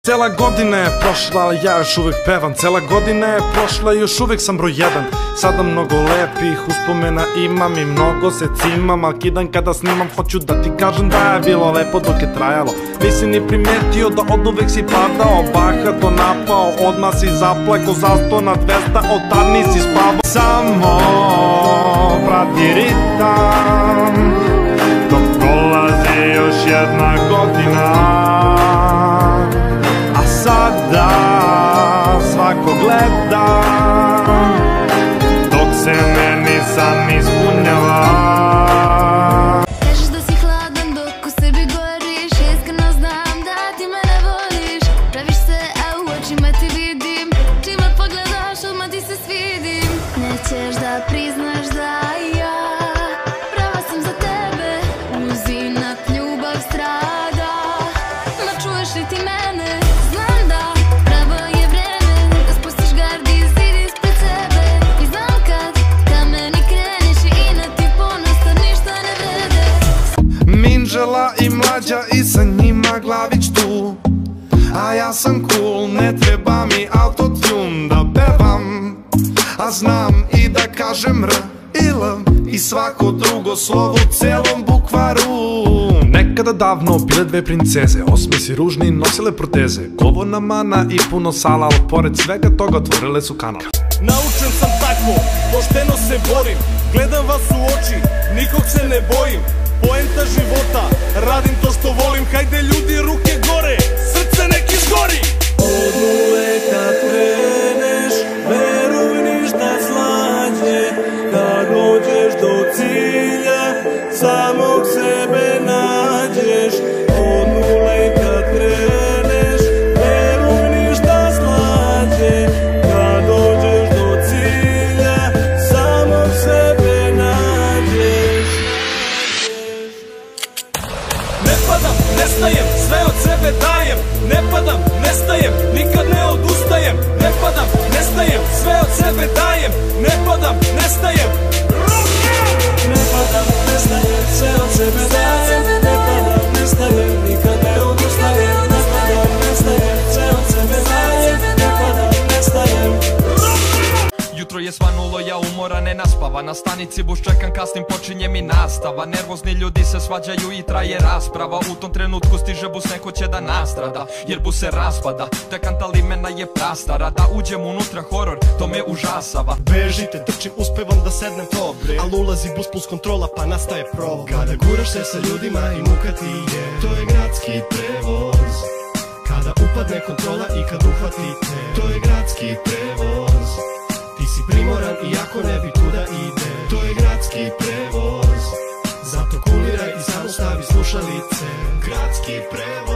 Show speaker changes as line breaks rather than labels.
Cela godina je prošla, ali ja još uvek pevam. Cela godina je prošla i još uvek sam broj jedan. Sada mnogo lepih uspomena imam i mnogo se cimam, al kidan kada snimam hoću da ti kažem da je bilo lepo dok je trajalo. Nisi ni primetio da od uvek si padao, bahato napao, odmah si zaplako za 100 na 200, od tad nisi spavao. Samo prati ritam dok prolazi još jedna godina. Sada svako gleda dok se meni san ispunjava.
Kažeš da si hladan dok u sebi goriš, iskreno znam da ti mene voliš. Praviš se, a u očima ti vidim, čim me pogledaš odmah ti se svidim. Nećeš da priznaš da ja prava sam za tebe, uz inat ljubav strada. Ma čuješ li ti mene?
Minđela i Mlađa i sa njima Glavić tu, a ja sam cool, ne treba mi autotune da pevam, a znam i da kažem R i L i svako drugo slovo u celom bukvaru. Nekada davno bile dve princeze, osmesi ružni nosile proteze, govona mana i puno sala, ali pored svega toga otvorile su kanal.
Naučen sam tako, pošteno se borim, gledam vas u oči, nikog se ne bojim. Poenta života, radim to što volim, hajde ljudi ruke gore, srce nek izgori. Od nule kad kreneš, veruj ništa slađe, kad dođeš do cilja, samog sebe nađeš. Od nule kad kreneš, veruj ništa slađe, kad dođeš do cilja, samog sebe nađeš. Ne padam, nestajem, sve od sebe dajem. Ne padam, nestajem, nikad ne odustajem. Ne padam, nestajem, sve od sebe dajem. Ne padam, nestajem. Ne padam, nestajem, sve od sebe dajem. Ne padam, nestajem, nikad ne odustajem. Ne padam, nestajem, sve od sebe dajem. Ne padam, nestajem.
Jutro je svanulo, ja umoran, nenaspavan. Na stanici bus čekam, kasnim, počinje mi nastava. Nervozni ljudi se svađaju i traje rasprava. U tom trenutku stiže bus, neko će da nastrada, jer bus se raspada. Ta kanta limena je prastara, da uđem unutra horor, to me užasava.
Bežite, trčim, uspevam da sednem dobre, al ulazi bus plus kontrola pa nastaje problem. Kada guraš se sa ljudima i muka ti je, to je gradski prevoz. Kada upadne kontrola i kad uhvatite, to je gradski prevoz. Ti si primoran iako ne bi tuda ide, to je gradski prevoz. Zato kuliraj i samo stavi slušalice, gradski prevoz.